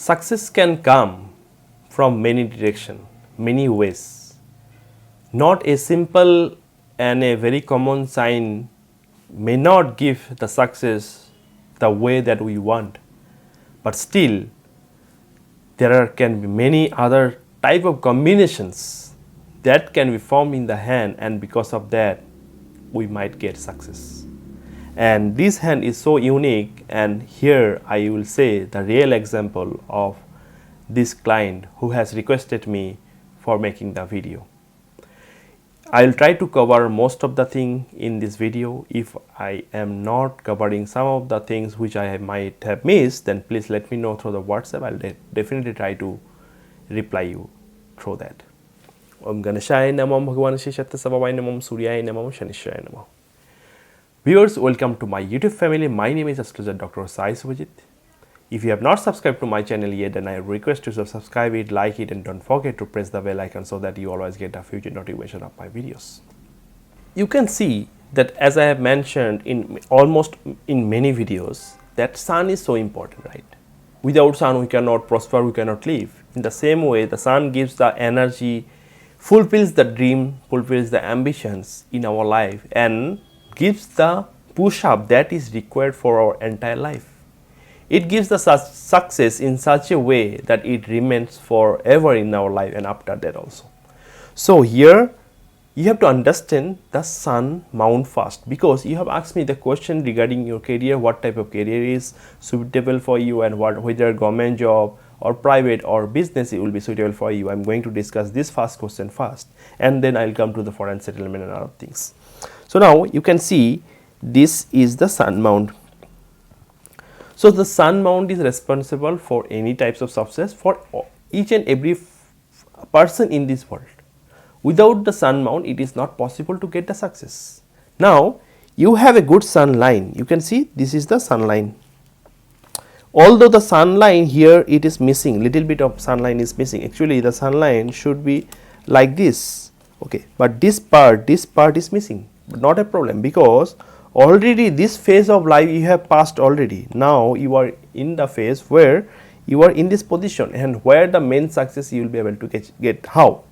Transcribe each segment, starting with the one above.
Success can come from many directions, many ways. Not a simple and a very common sign may not give the success the way that we want, but still can be many other type of combinations that can be formed in the hand, and because of that we might get success. And this hand is so unique, and here I will say the real example of this client who has requested me for making the video. I will try to cover most of the thing in this video. If I am not covering some of the things which I might have missed, then please let me know through the WhatsApp. I will definitely try to reply you through that. Om Ganeshaya Namam Bhagavan Sheshatasavavai Namam Suryaya Namam Shanishaya Namam. Viewers, welcome to my YouTube family. My name is Astrologer Dr. Sai Suvajit. If you have not subscribed to my channel yet, then I request you to subscribe it, like it, and don't forget to press the bell icon so that you always get a future notification of my videos. You can see that, as I have mentioned in almost in many videos, that sun is so important, right? Without sun we cannot prosper, we cannot live. In the same way, the sun gives the energy, fulfills the dream, fulfills the ambitions in our life, and gives the push up that is required for our entire life. It gives the success in such a way that it remains forever in our life and after that also. So here you have to understand the sun mount first, because you have asked me the question regarding your career, what type of career is suitable for you, and whether government job or private or business it will be suitable for you. I am going to discuss this first question first, and then I will come to the foreign settlement and other things. So now you can see this is the sun mount. So the sun mount is responsible for any types of success for each and every person in this world. Without the sun mount, it is not possible to get the success. Now you have a good sun line. You can see this is the sun line. Although the sun line here it is missing, little bit of sun line is missing. Actually the sun line should be like this, okay, but this part is missing, but not a problem, because already this phase of life you have passed already. Now you are in the phase where you are in this position, and where the main success you will be able to get. How?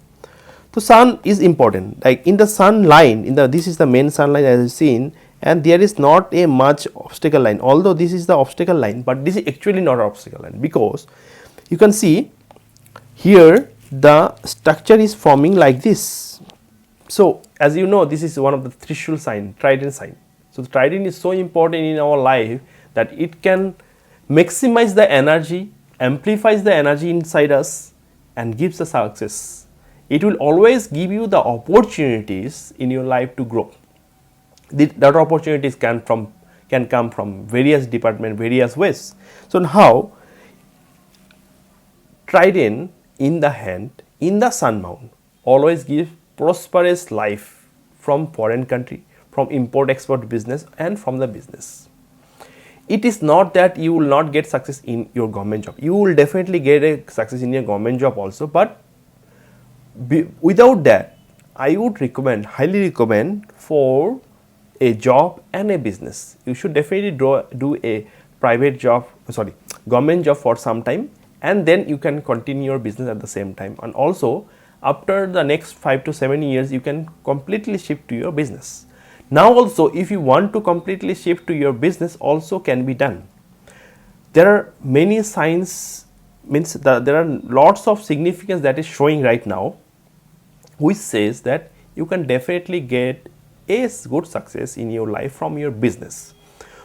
So sun is important. Like in the sun line, this is the main sun line as you have seen, and there is not a much obstacle line. Although this is the obstacle line, but this is actually not an obstacle line, because you can see here the structure is forming like this. So as you know, this is one of the Trishul sign, trident sign. So the trident is so important in our life that it can maximize the energy, amplifies the energy inside us, and gives us success. It will always give you the opportunities in your life to grow. That opportunities can come from various departments, various ways. So how trident in the hand, in the sun mount, always give prosperous life from foreign country, from import-export business, and from the business. It is not that you will not get success in your government job. You will definitely get a success in your government job also, but without that, I would recommend, highly recommend, for a job and a business. You should definitely do a government job for some time, and then you can continue your business at the same time. And also after the next 5 to 7 years, you can completely shift to your business. Now also, if you want to completely shift to your business, also can be done. There are many signs, means there are lots of significance that is showing right now, which says that you can definitely get a good success in your life from your business.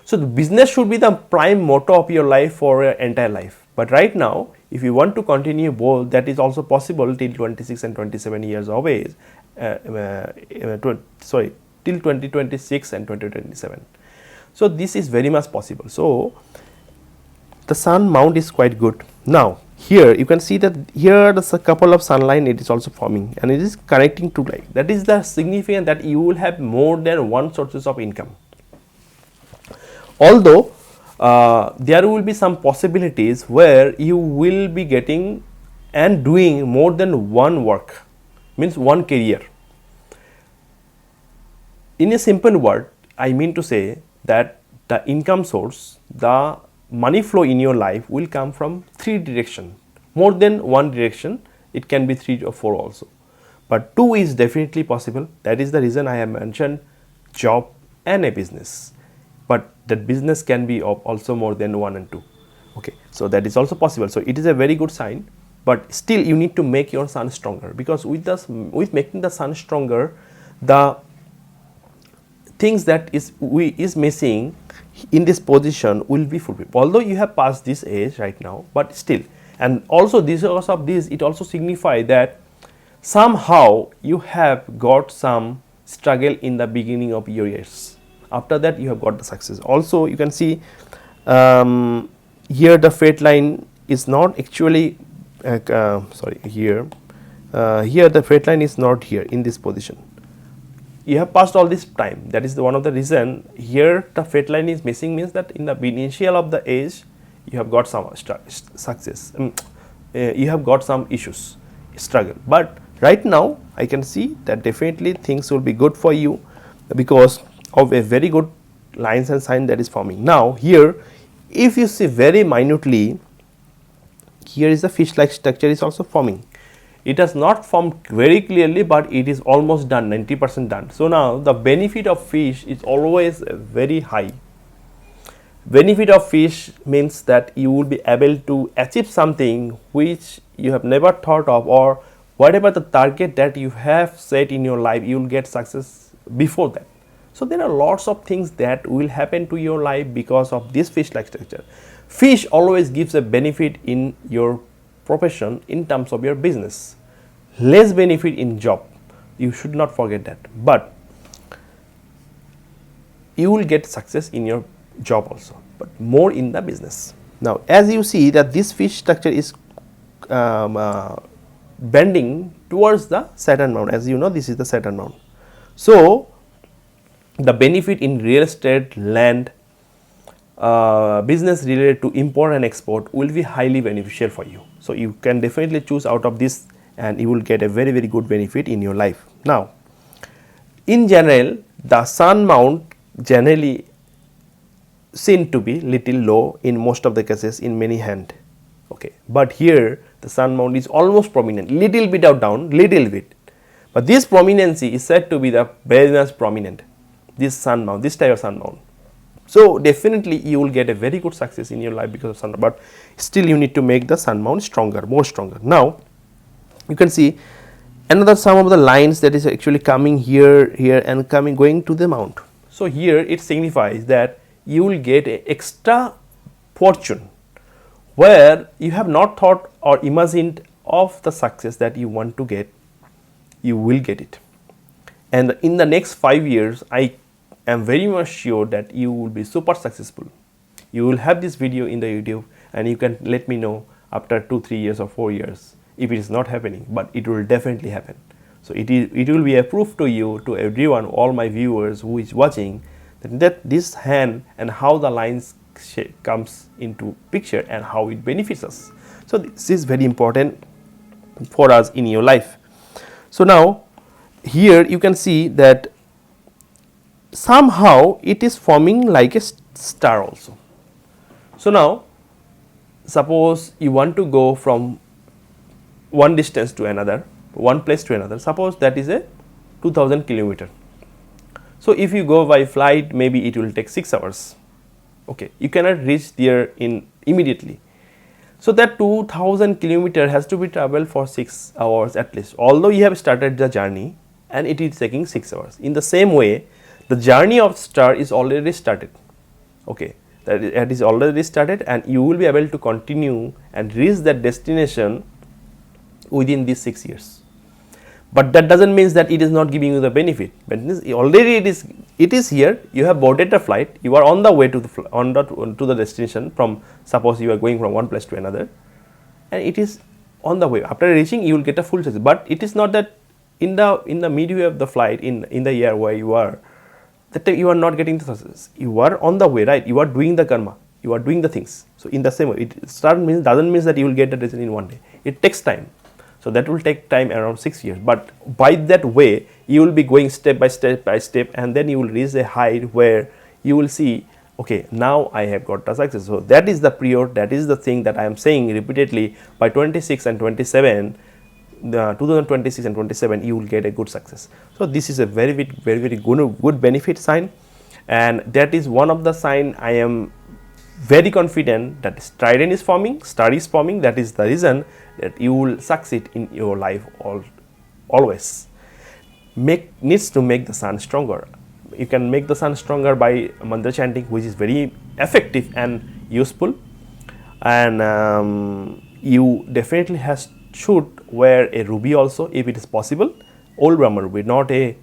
So the business should be the prime motto of your life for your entire life. But right now, if you want to continue both, that is also possible till 26 and 27 years of age. Till 2026 and 2027. So this is very much possible. So the sun mount is quite good. Now here you can see that here there's a couple of sun line, it is also forming, and it is connecting to light. That is the significance that you will have more than one sources of income. Although there will be some possibilities where you will be getting and doing more than one work, means one career. In a simple word, I mean to say that the income source, the money flow in your life will come from 3 direction, more than 1 direction. It can be 3 or 4 also, but 2 is definitely possible. That is the reason I have mentioned job and a business, but that business can be of also more than 1 and 2. Okay, so that is also possible. So it is a very good sign, but still you need to make your sun stronger, because with making the sun stronger, the things that is missing in this position will be fulfilled. Although you have passed this age right now, but still, and also because of this, it also signifies that somehow you have got some struggle in the beginning of your years. After that, you have got the success. Also, you can see here the fate line is not actually here the fate line is not here in this position. You have passed all this time. That is one of the reason here the fate line is missing, means that in the initial of the age you have got some success, you have got some issues, struggle, but right now I can see that definitely things will be good for you because of a very good lines and sign that is forming. Now here, if you see very minutely, here is the fish like structure is also forming. It has not formed very clearly, but it is almost done, 90% done. So now the benefit of fish is always very high. Benefit of fish means that you will be able to achieve something which you have never thought of, or whatever the target that you have set in your life, you will get success before that. So there are lots of things that will happen to your life because of this fish like structure. Fish always gives a benefit in your profession in terms of your business, less benefit in job, you should not forget that, but you will get success in your job also, but more in the business. Now as you see that this fish structure is bending towards the Saturn mount, as you know this is the Saturn mount. So the benefit in real estate, land, business related to import and export will be highly beneficial for you. So you can definitely choose out of this and you will get a very good benefit in your life. Now in general, the sun mount generally seen to be little low in most of the cases in many hand. Okay, but here the sun mount is almost prominent, little bit of down, little bit, but this prominency is said to be the very much prominent, this sun mount, this type of sun mount. So definitely you will get a very good success in your life because of sun mount, but still you need to make the sun mount stronger, more stronger. Now you can see another some of the lines that is actually coming here and going to the mount. So here it signifies that you will get a extra fortune where you have not thought or imagined of the success that you want to get, you will get it. And in the next 5 years, I am very much sure that you will be super successful. You will have this video in the YouTube and you can let me know after 2-3 years or 4 years if it is not happening, but it will definitely happen. So it will be a proof to you, to everyone, all my viewers who is watching, that this hand and how the lines comes into picture and how it benefits us. So this is very important for us in your life. So now here you can see that somehow it is forming like a star also. So now suppose you want to go from one distance to another, one place to another, suppose that is a 2000 kilometer. So if you go by flight, maybe it will take 6 hours. Okay, you cannot reach there in immediately. So that 2000 kilometer has to be traveled for 6 hours at least, although you have started the journey and it is taking 6 hours. In the same way, the journey of star is already started. Okay, that is already started and you will be able to continue and reach that destination within these 6 years. But that doesn't mean that it is not giving you the benefit. But already it is here. You have boarded the flight. You are on the way to the destination. From suppose you are going from one place to another, and it is on the way. After reaching, you will get a full success. But it is not that in the midway of the flight, in the year where you are, that you are not getting the success. You are on the way, right? You are doing the karma. You are doing the things. So in the same way, it doesn't mean that you will get the result in one day. It takes time. So that will take time around 6 years, but by that way you will be going step by step, and then you will reach a height where you will see okay, now I have got the success. So that is the period, that is the thing that I am saying repeatedly, by 26 and 27, the 2026 and 27 you will get a good success. So this is a very good benefit sign, and that is one of the sign I am very confident that trident is forming, star is forming. That is the reason that you will succeed in your life always. Needs to make the sun stronger. You can make the sun stronger by mantra chanting, which is very effective and useful. And you definitely should wear a ruby also if it is possible. Old Brahma ruby, not a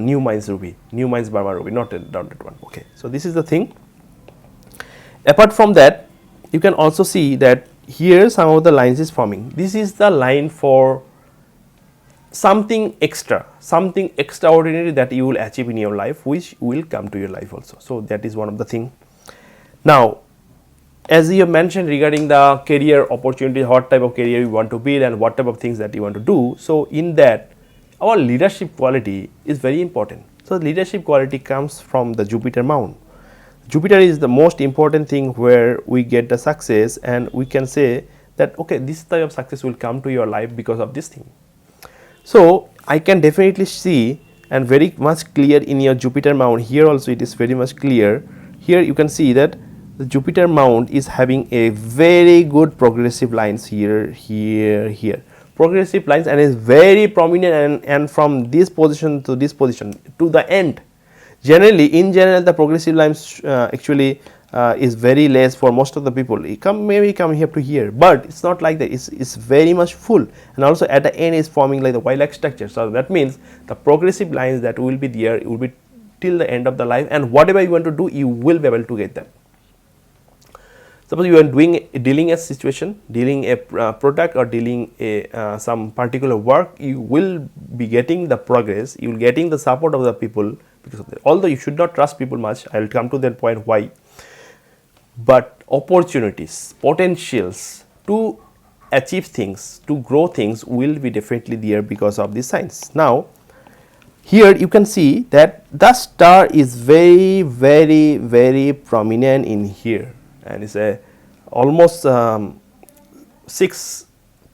new Mines ruby, new Mines Brahma ruby, not a dotted one. Okay, so this is the thing. Apart from that, you can also see that here some of the lines is forming. This is the line for something extra, something extraordinary that you will achieve in your life, which will come to your life also. So that is one of the thing. Now, as you have mentioned regarding the career opportunity, what type of career you want to build and what type of things that you want to do. So in that, our leadership quality is very important. So leadership quality comes from the Jupiter mount. Jupiter is the most important thing where we get the success, and we can say that okay, this type of success will come to your life because of this thing. So I can definitely see and very much clear in your Jupiter mount. Here also it is very much clear. Here you can see that the Jupiter mount is having a very good progressive lines here, here. Progressive lines, and is very prominent, and from this position to this position to the end. Generally, in general, the progressive lines actually is very less for most of the people. It maybe come here to here, but it's not like that. It's very much full, and also at the end is forming like the Y-like structure. So that means the progressive lines that will be there, it will be till the end of the life, and whatever you want to do, you will be able to get them. Suppose you are dealing a situation, dealing a product, or dealing a some particular work, you will be getting the progress, you will getting the support of the people because of that. Although you should not trust people much, I will come to that point why. But opportunities, potentials to achieve things, to grow things will be definitely there because of these signs. Now, here you can see that the star is very prominent in here, and it's a almost 6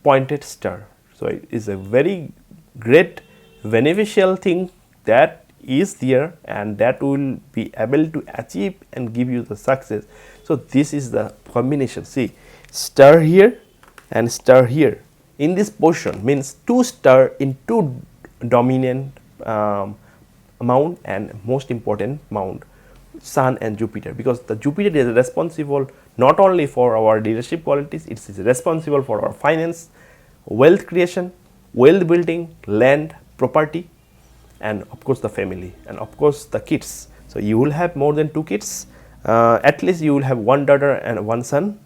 pointed star. So it is a very great beneficial thing that is there, and that will be able to achieve and give you the success. So this is the combination. See, star here and star here in this portion means 2 star in 2 dominant mount, and most important mount, Sun and Jupiter, because the Jupiter is responsible not only for our leadership qualities, it is responsible for our finance, wealth creation, wealth building, land, property, and of course the family, and of course the kids. So you will have more than 2 kids, at least you will have 1 daughter and 1 son,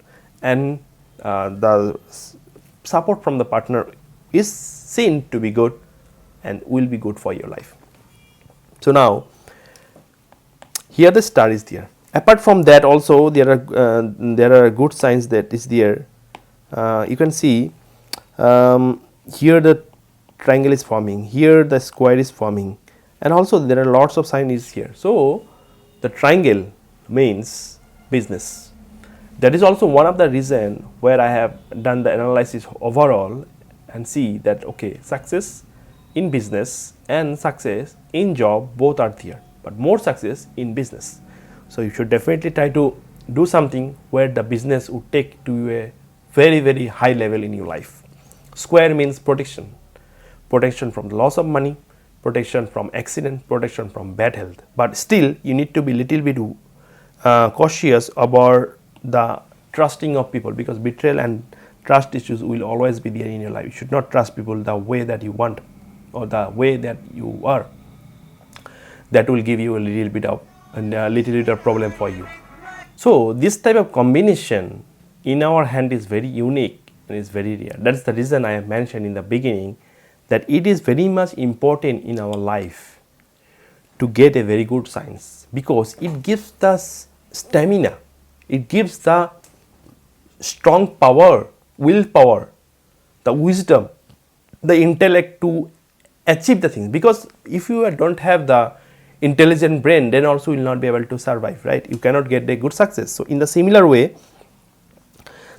and the support from the partner is seen to be good and will be good for your life. So now here the star is there. Apart from that also there are good signs that is there. You can see here the triangle is forming, here the square is forming, and also there are lots of signs here. So the triangle means business. That is also one of the reason where I have done the analysis overall and see that okay, success in business and success in job both are there, but more success in business. So you should definitely try to do something where the business would take to a very high level in your life. Square means protection. Protection from the loss of money, protection from accident, protection from bad health. But still you need to be little bit cautious about the trusting of people, because betrayal and trust issues will always be there in your life. You should not trust people the way that you want or the way that you are. That will give you a little bit of problem for you. So this type of combination in our hand is very unique and is very rare. That's the reason I have mentioned in the beginning that it is very much important in our life to get a very good science, because it gives us stamina, it gives the strong power, willpower, the wisdom, the intellect to achieve the things. Because if you don't have the intelligent brain, then also you will not be able to survive, right? You cannot get a good success. So in the similar way,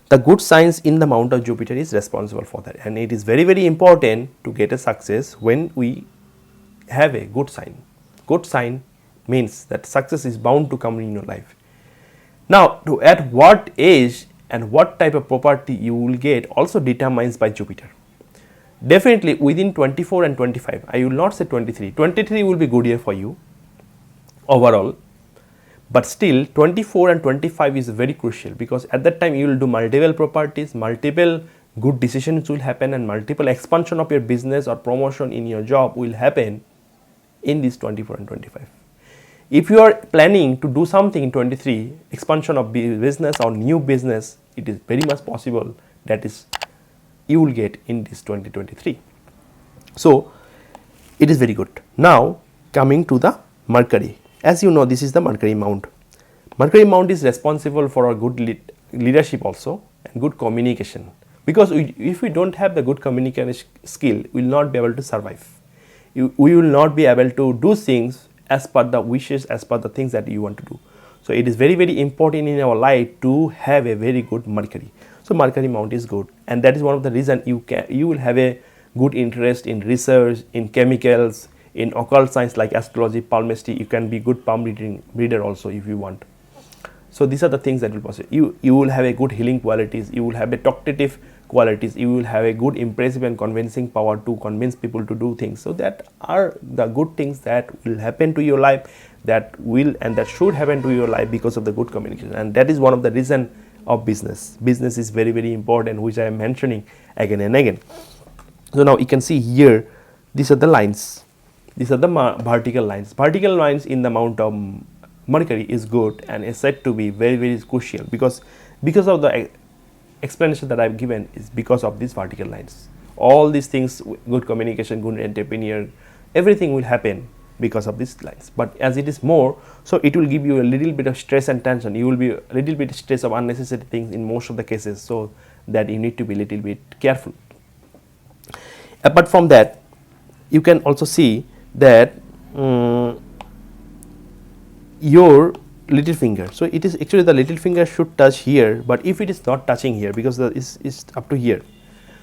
the good signs in the mount of Jupiter is responsible for that, and it is very, very important to get a success when we have a good sign. Good sign means that success is bound to come in your life. Now, at what age and what type of property you will get also determines by Jupiter. Definitely within 24 and 25, I will not say 23. 23 will be good year for you overall, but still 24 and 25 is very crucial, because at that time you will do multiple properties, multiple good decisions will happen, and multiple expansion of your business or promotion in your job will happen in this 24 and 25. If you are planning to do something in 23, expansion of business or new business, it is very much possible that is you will get in this 2023. So it is very good. Now coming to the Mercury. As you know, this is the Mercury mount. Mercury mount is responsible for our good leadership also and good communication, because if we don't have the good communication skill, we will not be able to survive. We will not be able to do things as per the wishes, as per the things that you want to do. So it is very, very important in our life to have a very good Mercury. So Mercury mount is good, and that is one of the reason you will have a good interest in research, in chemicals, in occult science like astrology, palmistry. You can be good palm reader also if you want. So these are the things that will possible. You will have a good healing qualities, you will have a talkative qualities, you will have a good impressive and convincing power to convince people to do things. So that are the good things that will happen to your life, that will and that should happen to your life because of the good communication. And that is one of the reason of business. Business is very, very important, which I am mentioning again and again. So now you can see here, these are the lines. These are the vertical lines. Vertical lines in the mount of Mercury is good and is said to be very, very crucial, because of the explanation that I have given is because of these vertical lines. All these things, good communication, good entrepreneur, everything will happen because of these lines. But as it is more, so it will give you a little bit of stress and tension. You will be a little bit stress of unnecessary things in most of the cases, so that you need to be a little bit careful. Apart from that, you can also see that your little finger. So it is actually the little finger should touch here, but if it is not touching here, because it's up to here,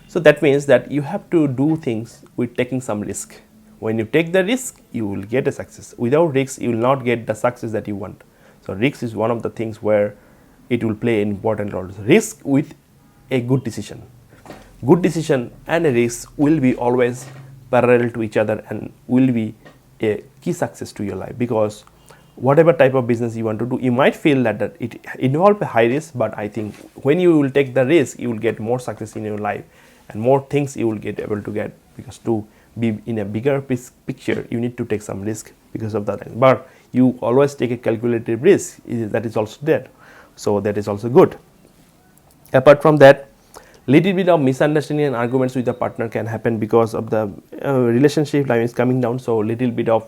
so that means that you have to do things with taking some risk. When you take the risk, you will get a success. Without risk, you will not get the success that you want. So risk is one of the things where it will play an important role. So risk with a good decision. Good decision and a risk will be always parallel to each other and will be a key success to your life, because whatever type of business you want to do, you might feel that it involves a high risk, but I think when you will take the risk, you will get more success in your life and more things you will get able to get, because to be in a bigger picture, you need to take some risk because of that. But you always take a calculated risk, that is also there. So that is also good. Apart from that, little bit of misunderstanding and arguments with the partner can happen because of the relationship line is coming down. So little bit of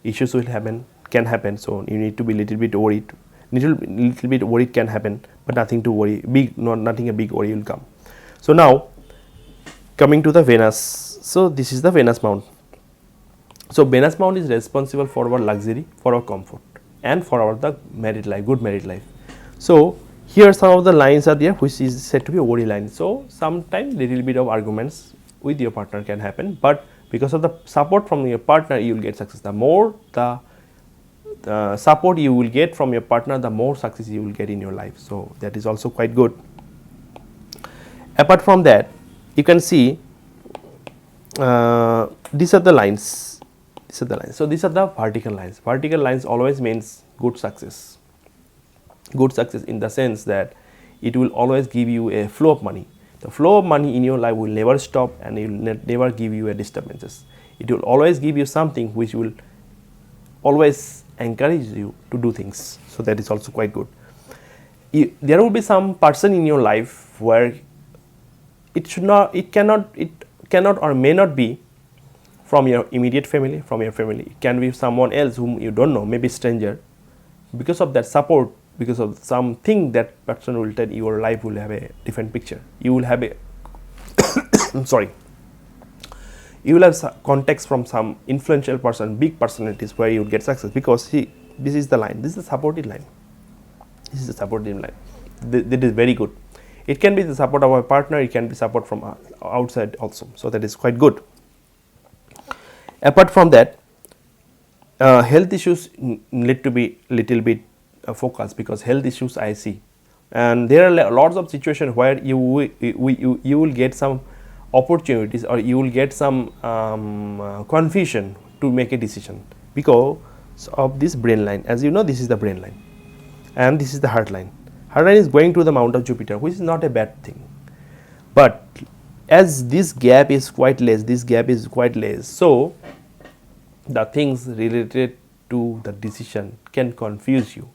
issues will happen, can happen. So you need to be little bit worried. Little bit worried can happen, but nothing to worry. Nothing a big worry will come. So now coming to the Venus. So this is the Venus mount. So Venus mount is responsible for our luxury, for our comfort, and for our the married life, good married life. So here some of the lines are there, which is said to be a worry line. So sometimes little bit of arguments with your partner can happen, but because of the support from your partner, you will get success. The more the support you will get from your partner, the more success you will get in your life. So that is also quite good. Apart from that, you can see these are the lines. These are the lines. So these are the vertical lines. Vertical lines always means good success. Good success in the sense that it will always give you a flow of money. The flow of money in your life will never stop, and it will never give you a disturbances. It will always give you something which will always encourage you to do things. So that is also quite good. There will be some person in your life where it cannot or may not be from your immediate family, from your family. It can be someone else whom you don't know, maybe stranger. Because of that support, because of something, that person will tell your life will have a different picture. You will have a you will have contacts from some influential person, big personalities, where you will get success, because see, this is the line, this is the supportive line, this is the supportive line. That is very good. It can be the support of our partner, it can be support from outside also, so that is quite good. Apart from that, health issues need to be little bit focused, because health issues I see, and there are lots of situations where you will get some opportunities, or you will get some confusion to make a decision because of this brain line. As you know, this is the brain line and this is the heart line. Heart line is going to the mount of Jupiter, which is not a bad thing, but as this gap is quite less, so the things related to the decision can confuse you.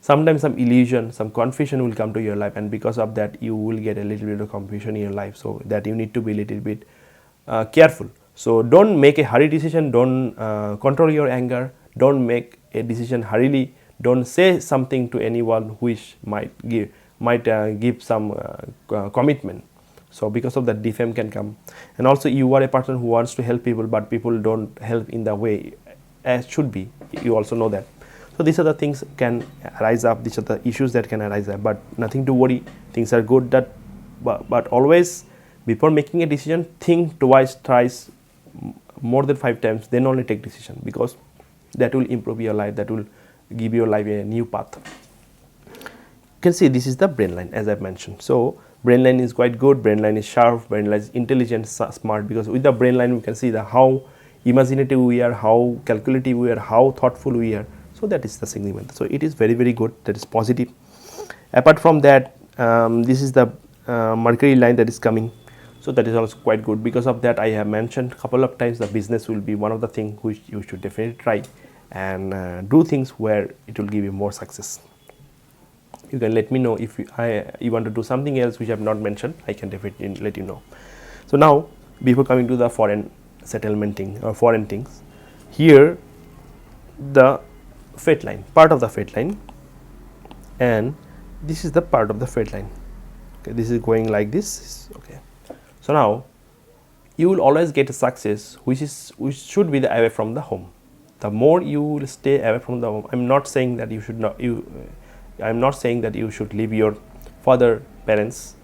Sometimes some illusion, some confusion will come to your life, and because of that you will get a little bit of confusion in your life, so that you need to be a little bit careful. So don't make a hurry decision, don't control your anger, don't make a decision hurriedly, don't say something to anyone which might give some commitment. So because of that, defame can come, and also you are a person who wants to help people, but people don't help in the way as should be, you also know that. So these are the things can arise up, these are the issues that can arise up, but nothing to worry, things are good. That but always before making a decision, think twice, thrice, more than 5 times, then only take decision, because that will improve your life, that will give your life a new path. You can see this is the brain line, as I mentioned. So brain line is quite good, brain line is sharp, brain line is intelligent, smart, because with the brain line we can see the how imaginative we are, how calculative we are, how thoughtful we are. So that is the significant. So it is very, very good, that is positive. Apart from that, this is the Mercury line that is coming, so that is also quite good. Because of that, I have mentioned a couple of times, the business will be one of the things which you should definitely try and do things where it will give you more success. You can let me know if you want to do something else which I have not mentioned, I can definitely let you know. So now, before coming to the foreign settlement thing or foreign things, here the fate line, part of the fate line, and this is the part of the fate line. Okay, this is going like this. Okay, so now you will always get a success which should be away from the home. The more you will stay away from the home, I'm not saying that you should not I'm not saying that you should leave your father parents.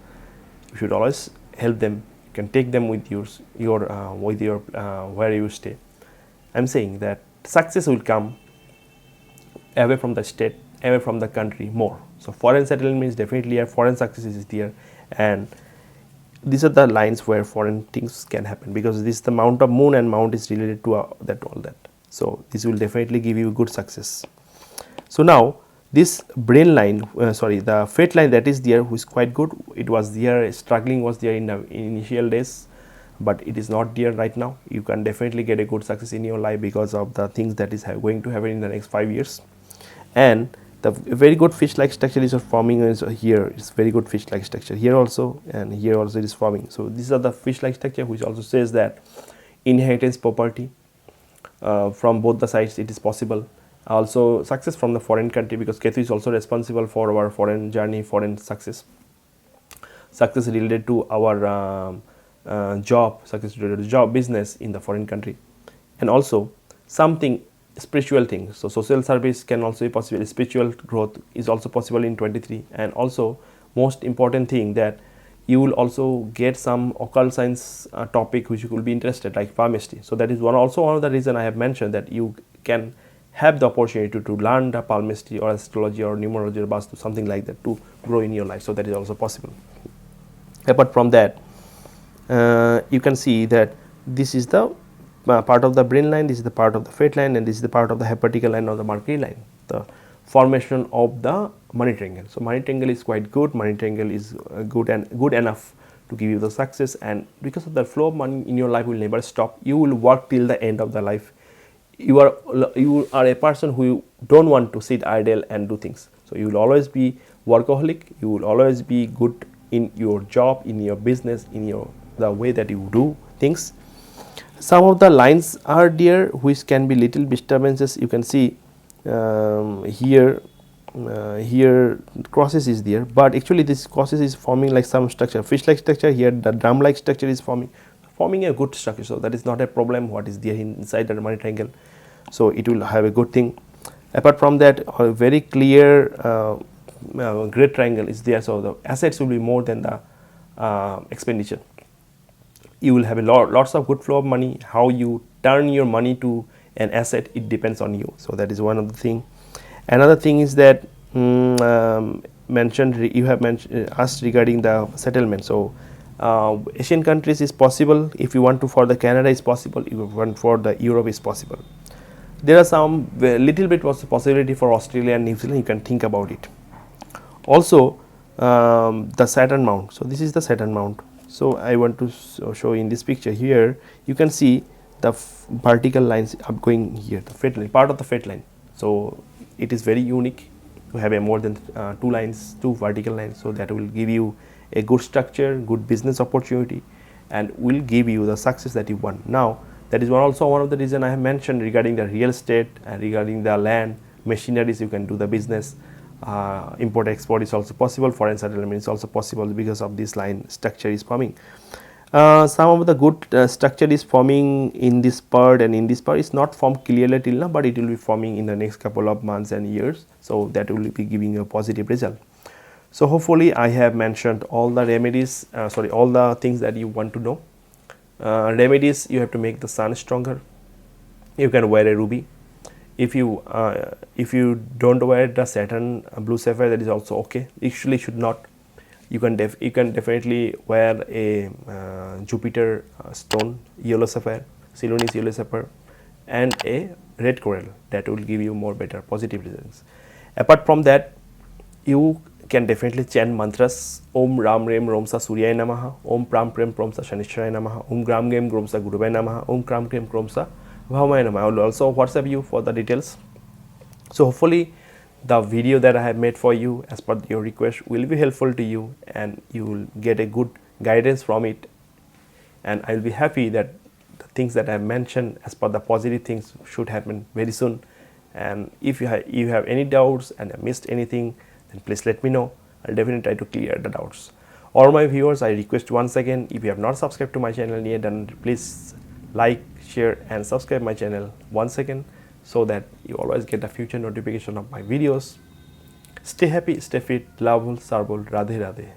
You should always help them. You can take them with your where you stay. I'm saying that success will come away from the state, away from the country more. So foreign settlement is definitely a foreign success is there, and these are the lines where foreign things can happen, because this is the mount of moon, and mount is related to all that. So this will definitely give you good success. So now this brain line, the fate line that is there, which is quite good. It was there, struggling was there in the initial days, but it is not there right now. You can definitely get a good success in your life because of the things that is going to happen in the next 5 years. And the very good fish-like structure is forming here. It's very good fish-like structure here also, and here also it is forming. So these are the fish-like structure, which also says that inheritance property from both the sides it is possible. Also success from the foreign country, because Ketu is also responsible for our foreign journey, foreign success related to our job, success related to job, business in the foreign country, and also something spiritual things. So social service can also be possible, spiritual growth is also possible in 23, and also most important thing that you will also get some occult science topic which you will be interested, like palmistry. So that is one of the reason I have mentioned that you can have the opportunity to learn the palmistry or astrology or numerology or vastu, something like that, to grow in your life. So that is also possible. Apart from that, you can see that this is the part of the brain line, this is the part of the fate line, and this is the part of the hepatical line of the Mercury line, the formation of the money triangle. So money triangle is quite good. Money triangle is good enough to give you the success, and because of the flow of money in your life will never stop. You will work till the end of the life. You are a person who don't want to sit idle and do things. So you will always be workaholic. You will always be good in your job, in your business, in the way that you do things. Some of the lines are there which can be little disturbances. You can see here crosses is there, but actually this crosses is forming like some structure, fish like structure. Here the drum like structure is forming. forming a good structure. So that is not a problem what is there inside the money triangle. So it will have a good thing. Apart from that, a very clear great triangle is there. So the assets will be more than the expenditure. You will have a lots of good flow of money. How you turn your money to an asset, it depends on you. So that is one of the thing. Another thing is that you have asked regarding the settlement. So Asian countries is possible. If you want to for the Canada is possible. If you want for the Europe is possible. There are some little bit was possibility for Australia and New Zealand. You can think about it. Also the Saturn mount. So this is the Saturn mount. So I want to show in this picture here. You can see the vertical lines up going here, the freight line, part of the freight line. So it is very unique to have a more than two vertical lines. So that will give you a good structure, good business opportunity, and will give you the success that you want. Now that is also one of the reason I have mentioned regarding the real estate and regarding the land, machineries. You can do the business. Import export is also possible. Foreign settlement is also possible because of this line structure is forming. Some of the good structure is forming in this part, and in this part is not formed clearly till now, but it will be forming in the next couple of months and years. So that will be giving a positive result. So hopefully I have mentioned all the remedies, all the things that you want to know. Remedies, you have to make the sun stronger. You can wear a ruby. If you don't wear the Saturn blue sapphire, that is also okay. Actually should not. You can definitely wear a Jupiter stone, yellow sapphire, Ceylonese yellow sapphire, and a red coral. That will give you more better positive results. Apart from that, you can definitely chant mantras. Om Ram Rem Romsa Suryaya Namaha. Om Pram Prem Promsa Shanishwaraya Namaha. Om Gram Gem Gromsa Guruvaya Namaha. Om Kram Krem Kromsa Bhavamaya Namaha. I will also WhatsApp you for the details. So hopefully the video that I have made for you as per your request will be helpful to you, and you will get a good guidance from it. And I will be happy that the things that I have mentioned as per the positive things should happen very soon. And if you have any doubts and I missed anything, then please let me know. I'll definitely try to clear the doubts. All my viewers, I request once again, if you have not subscribed to my channel yet, then please like, share and subscribe my channel once again, so that you always get the future notification of my videos. Stay happy, stay fit, loveful, serveful, Radhe Radhe.